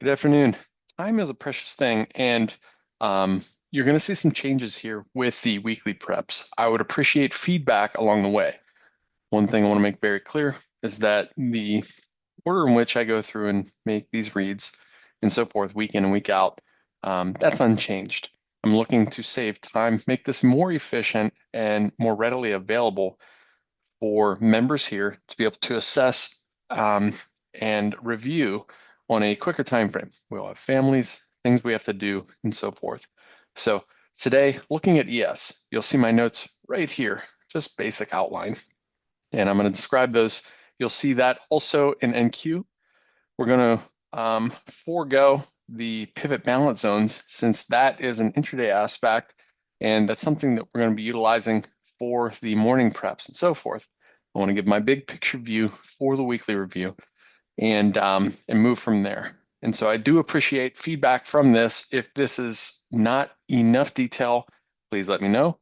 Good afternoon. Time is a precious thing, and you're going to see some changes here with the weekly preps. I would appreciate feedback along the way. One thing I want to make very clear is that the order in which I go through and make these reads and so forth, week in and week out, that's unchanged. I'm looking to save time, make this more efficient and more readily available for members here to be able to assess um, and review on a quicker time frame. We all have families, things we have to do, and so forth. So today, looking at ES, you'll see my notes right here, just basic outline. And I'm going to describe those. You'll see that also in NQ. We're going to forego the pivot balance zones since that is an intraday aspect, and that's something that we're going to be utilizing for the morning preps and so forth. I want to give my big picture view for the weekly review and move from there. And so I do appreciate feedback from this. If this is not enough detail, please let me know.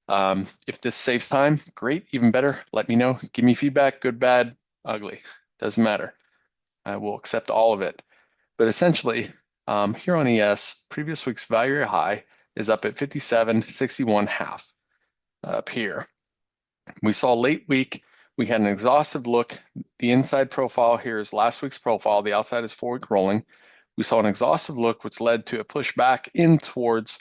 If this saves time, great, even better. Let me know. Give me feedback, good, bad, ugly, doesn't matter. I will accept all of it. But essentially, here on ES, previous week's value area high is up at 57.61 half up here. We saw late week, we had an exhaustive look. The inside profile here is last week's profile. The outside is 4-week rolling. We saw an exhaustive look, which led to a push back in towards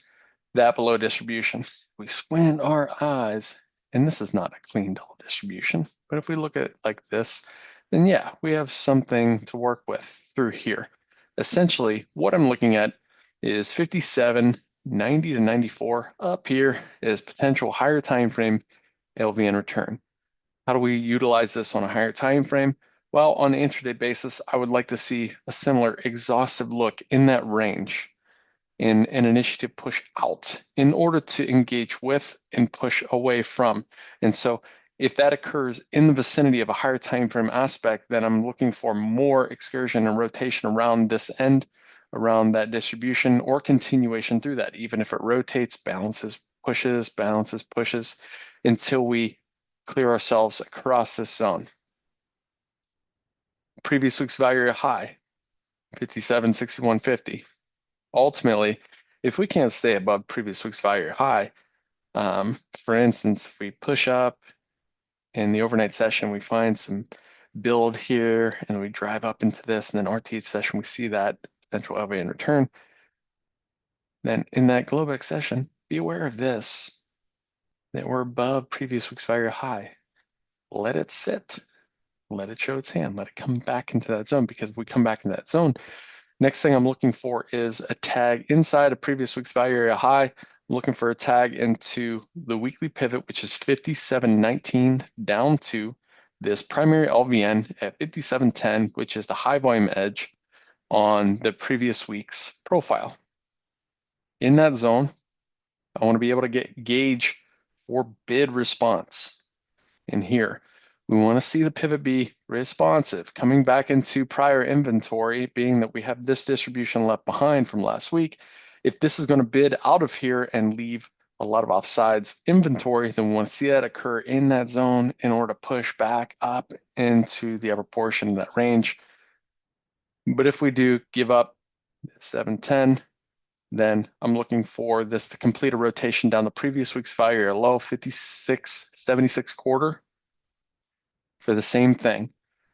that below distribution. We squint our eyes, and this is not a clean double distribution, but if we look at it like this, then yeah, we have something to work with through here. Essentially, what I'm looking at is 57, 90 to 94. Up here is potential higher time frame LVN return. How do we utilize this on a higher time frame? Well, on an intraday basis, I would like to see a similar exhaustive look in that range in an initiative push out in order to engage with and push away from. And so if that occurs in the vicinity of a higher time frame aspect, then I'm looking for more excursion and rotation around this end, around that distribution, or continuation through that, even if it rotates, balances, pushes, until we clear ourselves across this zone. Previous week's value area high, 57.6150. Ultimately, if we can't stay above previous week's value area high, for instance, if we push up in the overnight session, we find some build here and we drive up into this, and then RTH session, we see that potential LVN return. Then in that Globex session, be aware of this, that we're above previous week's value area high. Let it sit, let it show its hand, let it come back into that zone, because if we come back into that zone, next thing I'm looking for is a tag inside of previous week's value area high. I'm looking for a tag into the weekly pivot, which is 57.19 down to this primary LVN at 57.10, which is the high volume edge on the previous week's profile. In that zone, I want to be able to gauge for bid response. In here, we want to see the pivot be responsive, coming back into prior inventory, being that we have this distribution left behind from last week. If this is going to bid out of here and leave a lot of offsides inventory, then we want to see that occur in that zone in order to push back up into the upper portion of that range. But if we do give up 710, then I'm looking for this to complete a rotation down the previous week's value area low, 56.76 quarter, for the same thing.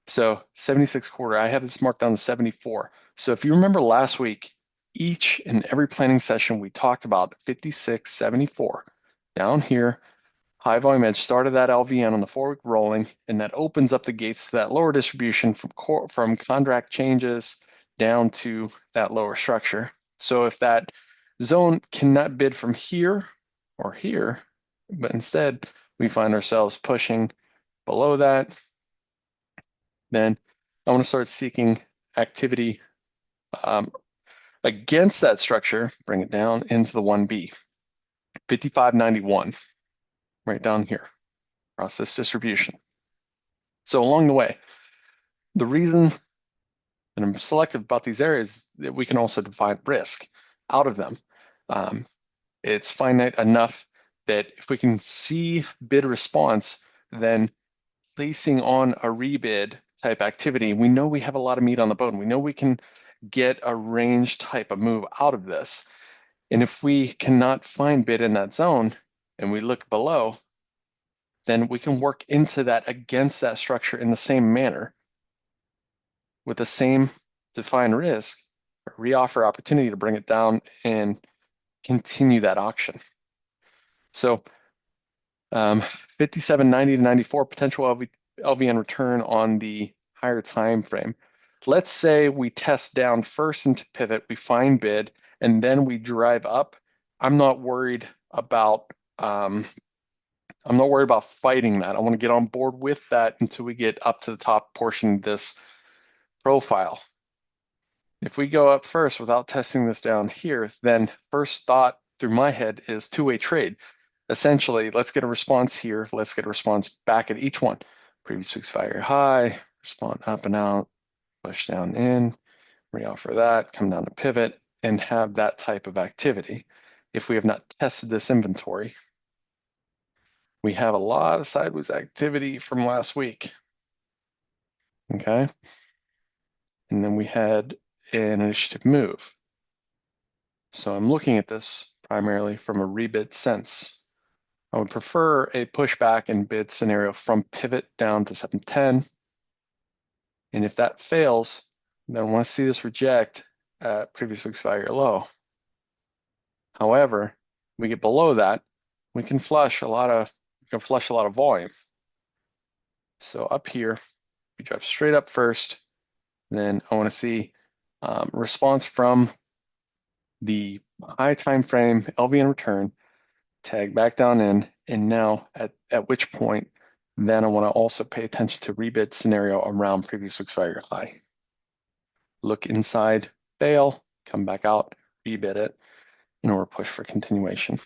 So 76 quarter, I have this marked down to 74. So if you remember last week, each and every planning session, we talked about 56.74 down here. High volume edge started that LVN on the 4-week rolling, and that opens up the gates to that lower distribution from contract changes down to that lower structure. So if that zone cannot bid from here or here, but instead we find ourselves pushing below that, then I want to start seeking activity against that structure, bring it down into the 1B, 55.91, right down here, across this distribution. So along the way, the reason that I'm selective about these areas that we can also define risk out of them. It's finite enough that if we can see bid response, then placing on a rebid type activity, we know we have a lot of meat on the bone. We know we can get a range type of move out of this. And if we cannot find bid in that zone and we look below, then we can work into that against that structure in the same manner with the same defined risk, reoffer opportunity to bring it down and continue that auction. So 57.90 to 94 potential LVN return on the higher time frame. Let's say we test down first into pivot, we find bid, and then we drive up. I'm not worried about fighting that. I want to get on board with that until we get up to the top portion of this profile. If we go up first without testing this down here, then first thought through my head is two-way trade. Essentially, let's get a response here. Let's get a response back at each one. Previous week's fire high, respond up and out, push down in, reoffer that, come down to pivot, and have that type of activity. If we have not tested this inventory, we have a lot of sideways activity from last week. Okay. And then we had an initiative move. So I'm looking at this primarily from a rebid sense. I would prefer a pushback and bid scenario from pivot down to 710. And if that fails, then I want to see this reject at previous week's value low. However, we get below that, we can flush a lot of volume. So up here, we drive straight up first. Then I want to see response from the high time frame LVN return, tag back down in, and now at which point then I want to also pay attention to rebid scenario around previous week's value high. Look inside, fail, come back out, rebid it, in order to push for continuation.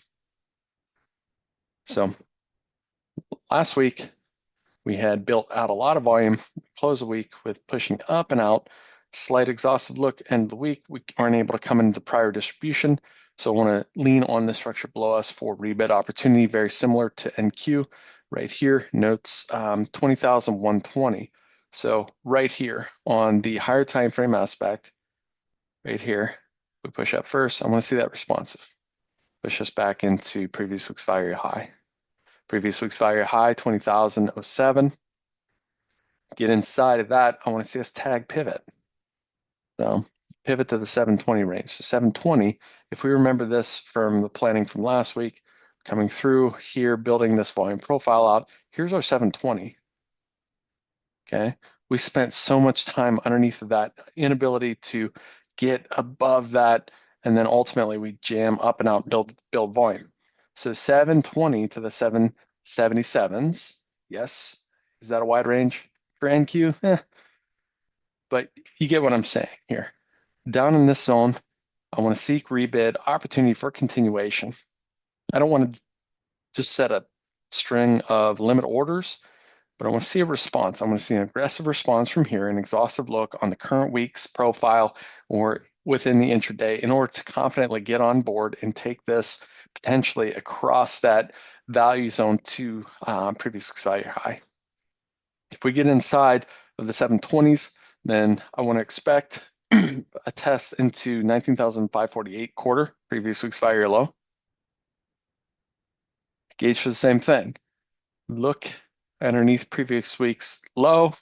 So last week we had built out a lot of volume, close the week with pushing up and out, slight exhausted look end of the week. We aren't able to come into the prior distribution. So I want to lean on the structure below us for rebid opportunity, very similar to NQ. Right here, notes 20,120. So right here on the higher time frame aspect, right here, we push up first. I want to see that responsive. Push us back into previous week's value high. Previous week's value high, 20,007. Get inside of that. I want to see us tag pivot. So pivot to the 720 range. So 720, if we remember this from the planning from last week, coming through here, building this volume profile out, here's our 720. Okay. We spent so much time underneath of that inability to get above that. And then ultimately we jam up and out, build volume. So 720 to the 777s. Yes. Is that a wide range for NQ? But you get what I'm saying here. Down in this zone, I want to seek rebid, opportunity for continuation. I don't want to just set a string of limit orders, but I want to see a response. I want to see an aggressive response from here, an exhaustive look on the current week's profile or within the intraday in order to confidently get on board and take this potentially across that value zone to previous value high. If we get inside of the 720s, then I want to expect a test into 19,548 quarter, previous week's value low. Gauge for the same thing. Look underneath previous week's low.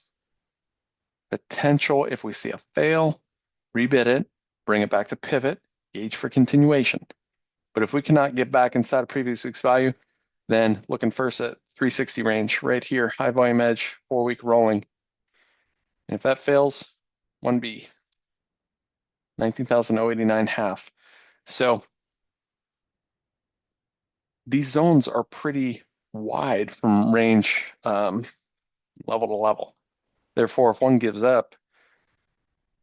Potential if we see a fail, rebid it, bring it back to pivot, gauge for continuation. But if we cannot get back inside of previous week's value, then looking first at 360 range right here, high volume edge, 4-week rolling. And if that fails, 1B, 19,089 half. So these zones are pretty wide from range level to level. Therefore, if one gives up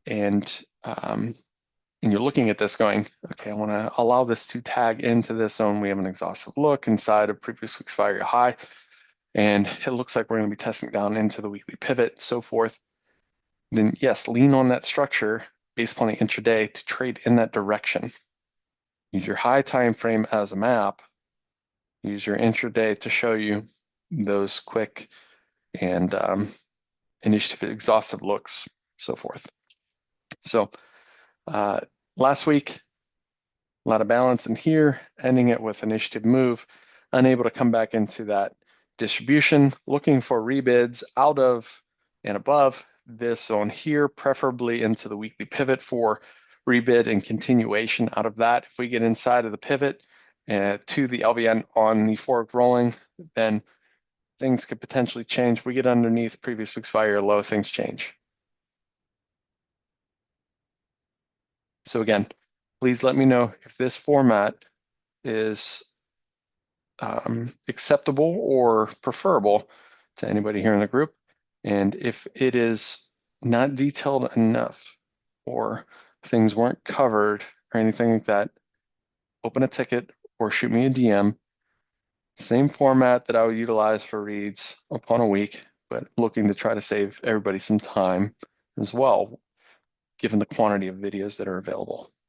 and you're looking at this going, okay, I want to allow this to tag into this zone. We have an exhaustive look inside of previous week's value high, and it looks like we're going to be testing down into the weekly pivot, so forth. Then yes, lean on that structure based upon the intraday to trade in that direction. Use your high time frame as a map. Use your intraday to show you those quick and initiative exhaustive looks, so forth. So Uh, Last week, a lot of balance in here, ending it with initiative move, unable to come back into that distribution, looking for rebids out of and above this zone here, preferably into the weekly pivot for rebid and continuation out of that. If we get inside of the pivot to the LVN on the forward rolling, then things could potentially change. We get underneath previous week's fire low, things change. So again, please let me know if this format is acceptable or preferable to anybody here in the group. And if it is not detailed enough or things weren't covered or anything like that, open a ticket or shoot me a DM. Same format that I would utilize for reads upon a week, but looking to try to save everybody some time as well, given the quantity of videos that are available.